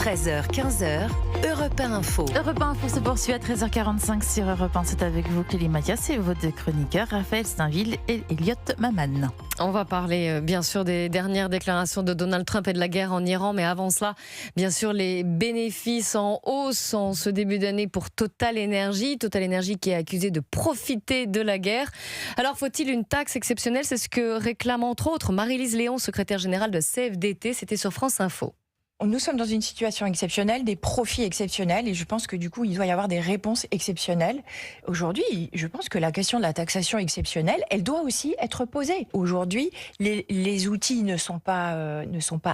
13h, 15h, Europe 1 Info. Europe 1 Info se poursuit à 13h45 sur Europe 1. C'est avec vous, Clélie Mathias, et vos deux chroniqueurs, Raphaël Steinville et Elliot Maman. On va parler bien sûr des dernières déclarations de Donald Trump et de la guerre en Iran, mais avant cela, bien sûr, les bénéfices en hausse en ce début d'année pour Total Energy. Total Energy qui est accusé de profiter de la guerre. Alors, faut-il une taxe exceptionnelle? C'est ce que réclame entre autres Marie-Lise Léon, secrétaire générale de CFDT. C'était sur France Info. Nous sommes dans une situation exceptionnelle, des profits exceptionnels, et je pense que du coup, il doit y avoir des réponses exceptionnelles. Aujourd'hui, je pense que la question de la taxation exceptionnelle, elle doit aussi être posée. Aujourd'hui, les outils ne sont pas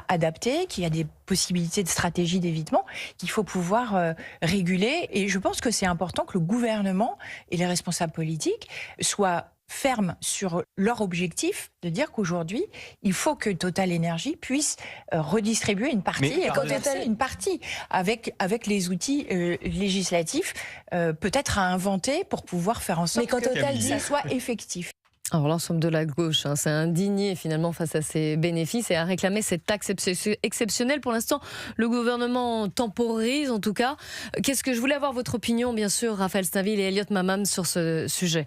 adaptés, qu'il y a des possibilités de stratégie d'évitement qu'il faut pouvoir réguler. Et je pense que c'est important que le gouvernement et les responsables politiques soient fermes sur leur objectif de dire qu'aujourd'hui, il faut que Total Energy puisse redistribuer une partie, et commercer une partie avec les outils législatifs peut-être à inventer pour pouvoir faire en sorte que ça soit effectif. Alors l'ensemble de la gauche s'est indigné finalement face à ces bénéfices et a réclamé cette taxe exceptionnelle. Pour l'instant, le gouvernement temporise en tout cas. Qu'est-ce que je voulais avoir votre opinion, bien sûr, Raphaël Steinville et Elliot Mamam, sur ce sujet?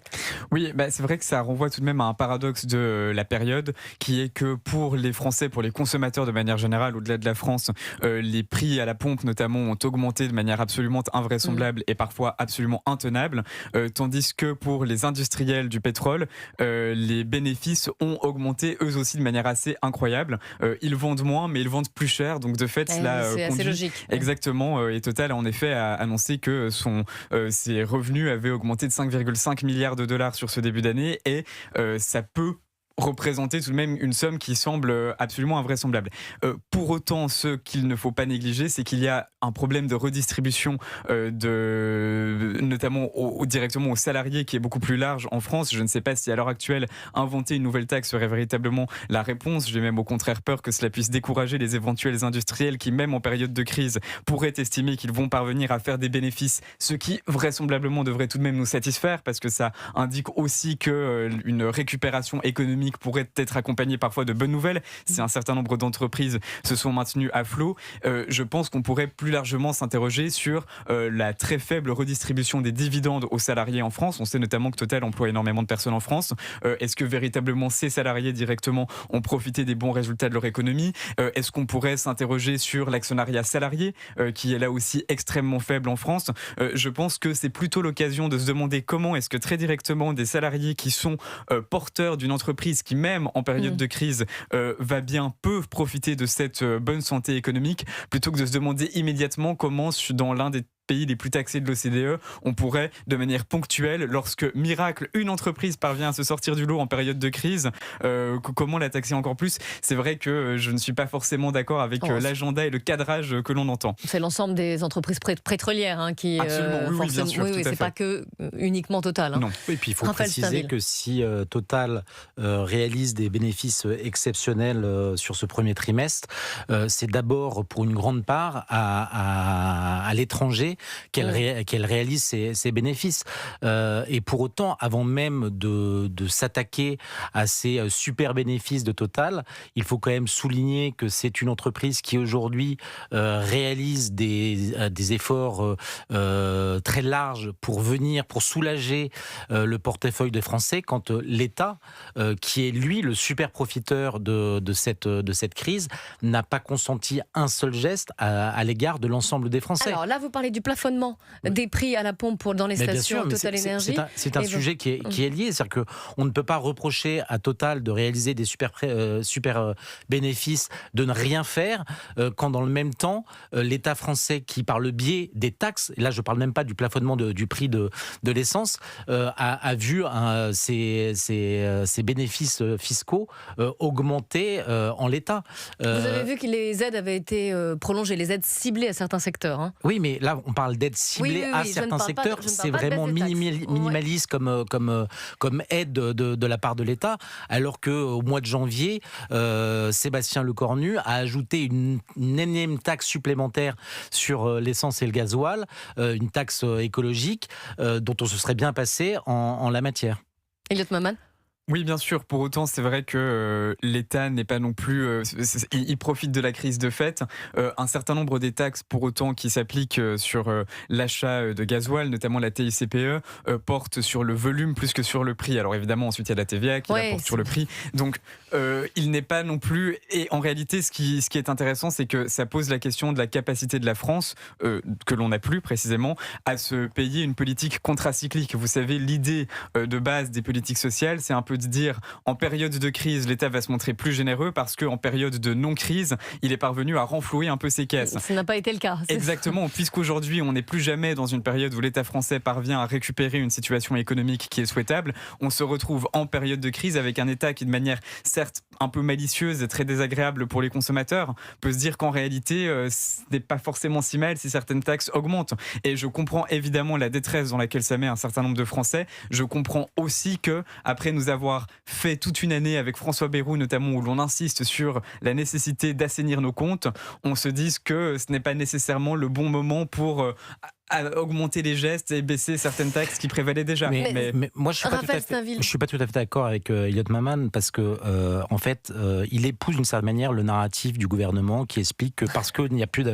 Oui, c'est vrai que ça renvoie tout de même à un paradoxe de la période, qui est que pour les Français, pour les consommateurs de manière générale, au-delà de la France, les prix à la pompe notamment ont augmenté de manière absolument invraisemblable et parfois absolument intenable, tandis que pour les industriels du pétrole, les bénéfices ont augmenté eux aussi de manière assez incroyable. Ils vendent moins, mais ils vendent plus cher. Donc de fait, cela c'est assez logique. Exactement. Et Total a en effet annoncé que ses revenus avaient augmenté de 5,5 milliards de dollars sur ce début d'année. Et ça peut représenter tout de même une somme qui semble absolument invraisemblable. Pour autant, ce qu'il ne faut pas négliger, c'est qu'il y a un problème de redistribution notamment directement aux salariés qui est beaucoup plus large en France. Je ne sais pas si à l'heure actuelle, inventer une nouvelle taxe serait véritablement la réponse. J'ai même au contraire peur que cela puisse décourager les éventuels industriels qui, même en période de crise, pourraient estimer qu'ils vont parvenir à faire des bénéfices, ce qui vraisemblablement devrait tout de même nous satisfaire, parce que ça indique aussi qu'une récupération économique pourrait être accompagnée parfois de bonnes nouvelles si un certain nombre d'entreprises se sont maintenues à flot. Je pense qu'on pourrait plus largement s'interroger sur la très faible redistribution des dividendes aux salariés en France. On sait notamment que Total emploie énormément de personnes en France. Est-ce que véritablement ces salariés directement ont profité des bons résultats de leur économie? Est-ce qu'on pourrait s'interroger sur l'actionnariat salarié qui est là aussi extrêmement faible en France? Je pense que c'est plutôt l'occasion de se demander comment est-ce que très directement des salariés qui sont porteurs d'une entreprise qui, même en période de crise, va bien, peuvent profiter de cette bonne santé économique, plutôt que de se demander immédiatement comment, dans l'un des pays les plus taxés de l'OCDE, on pourrait, de manière ponctuelle, lorsque, miracle, une entreprise parvient à se sortir du lot en période de crise, comment la taxer encore plus? C'est vrai que je ne suis pas forcément d'accord avec l'agenda et le cadrage que l'on entend. C'est l'ensemble des entreprises pétrolières qui... Absolument, oui, bien sûr. Oui, c'est pas que uniquement Total. Non. Oui, puis il faut Raphaël préciser Steinville. que si Total réalise des bénéfices exceptionnels sur ce premier trimestre, c'est d'abord pour une grande part à l'étranger qu'elle réalise ses bénéfices. Et pour autant, avant même de s'attaquer à ces super bénéfices de Total, il faut quand même souligner que c'est une entreprise qui aujourd'hui réalise des efforts très larges pour soulager le portefeuille des Français, quand l'État, qui est lui le super profiteur de cette crise, n'a pas consenti un seul geste à l'égard de l'ensemble des Français. Alors là, vous parlez du plafonnement des prix à la pompe dans les stations Total Energy. C'est un sujet qui est lié, c'est-à-dire qu'on ne peut pas reprocher à Total de réaliser des super bénéfices, de ne rien faire, quand dans le même temps, l'État français, qui par le biais des taxes, et là je ne parle même pas du plafonnement du prix de l'essence, a vu ses bénéfices fiscaux augmenter en l'état. Vous avez vu que les aides avaient été prolongées, les aides ciblées à certains secteurs. Oui, mais là, on parle d'aide ciblée à certains secteurs. C'est vraiment minimaliste comme aide de la part de l'État, alors qu'au mois de janvier, Sébastien Lecornu a ajouté une énième taxe supplémentaire sur l'essence et le gasoil, une taxe écologique dont on se serait bien passé en la matière. Elliot Maman. Oui, bien sûr. Pour autant, c'est vrai que l'État n'est pas non plus. Il profite de la crise de fait. Un certain nombre des taxes, pour autant, qui s'appliquent sur l'achat de gasoil, notamment la TICPE, portent sur le volume plus que sur le prix. Alors évidemment, ensuite, il y a la TVA qui Ouais, porte sur le prix. Donc, il n'est pas non plus. Et en réalité, ce qui est intéressant, c'est que ça pose la question de la capacité de la France, que l'on n'a plus précisément, à se payer une politique contracyclique. Vous savez, l'idée de base des politiques sociales, c'est un peu de dire en période de crise, l'État va se montrer plus généreux parce qu'en période de non-crise, il est parvenu à renflouer un peu ses caisses. Ça n'a pas été le cas. Exactement, puisqu'aujourd'hui, on n'est plus jamais dans une période où l'État français parvient à récupérer une situation économique qui est souhaitable. On se retrouve en période de crise avec un État qui, de manière certes un peu malicieuse et très désagréable pour les consommateurs, peut se dire qu'en réalité, ce n'est pas forcément si mal si certaines taxes augmentent. Et je comprends évidemment la détresse dans laquelle ça met un certain nombre de Français. Je comprends aussi que, après nous avoir fait toute une année avec François Bayrou notamment, où l'on insiste sur la nécessité d'assainir nos comptes, on se dise que ce n'est pas nécessairement le bon moment pour à augmenter les gestes et baisser certaines taxes qui prévalaient déjà. Mais moi, je suis pas tout à fait d'accord avec Elliot Maman parce que en fait, il épouse d'une certaine manière le narratif du gouvernement qui explique que parce qu'il n'y a plus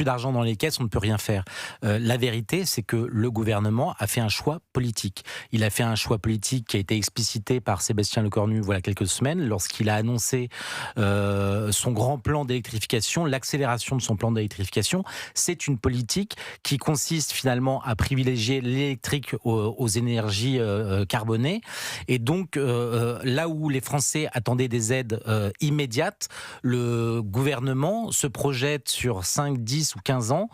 d'argent dans les caisses, on ne peut rien faire. La vérité, c'est que le gouvernement a fait un choix politique. Il a fait un choix politique qui a été explicité par Sébastien Lecornu voilà quelques semaines lorsqu'il a annoncé son grand plan d'électrification, l'accélération de son plan d'électrification. C'est une politique qui consiste finalement à privilégier l'électrique aux énergies carbonées. Et donc, là où les Français attendaient des aides immédiates, le gouvernement se projette sur 5, 10 ou 15 ans.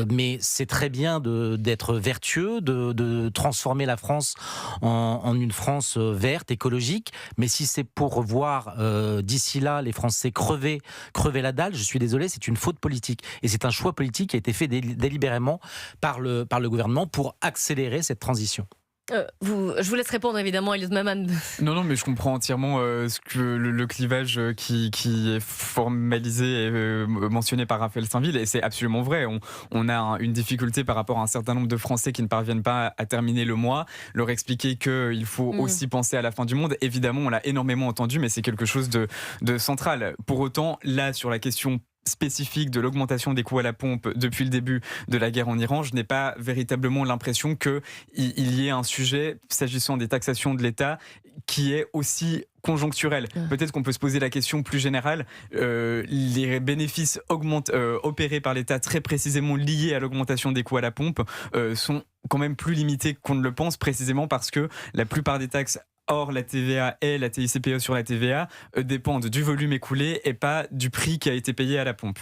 Mais c'est très bien d'être vertueux, de transformer la France en une France verte, écologique. Mais si c'est pour voir d'ici là les Français crever la dalle, je suis désolé, c'est une faute politique. Et c'est un choix politique qui a été fait délibérément par le gouvernement pour accélérer cette transition. Je vous laisse répondre évidemment, Elliot Maman. Non, mais je comprends entièrement ce que le clivage qui est formalisé et mentionné par Raphaël Steinville, et c'est absolument vrai. On a une difficulté par rapport à un certain nombre de Français qui ne parviennent pas à terminer le mois, leur expliquer qu'il faut aussi penser à la fin du monde. Évidemment, on l'a énormément entendu, mais c'est quelque chose de central. Pour autant, là, sur la question spécifique de l'augmentation des coûts à la pompe depuis le début de la guerre en Iran, je n'ai pas véritablement l'impression qu'il y ait un sujet, s'agissant des taxations de l'État, qui est aussi conjoncturel. Peut-être qu'on peut se poser la question plus générale. Les bénéfices opérés par l'État très précisément liés à l'augmentation des coûts à la pompe sont quand même plus limités qu'on ne le pense, précisément parce que la plupart des taxes hors la TVA et la TICPE sur la TVA dépendent du volume écoulé et pas du prix qui a été payé à la pompe.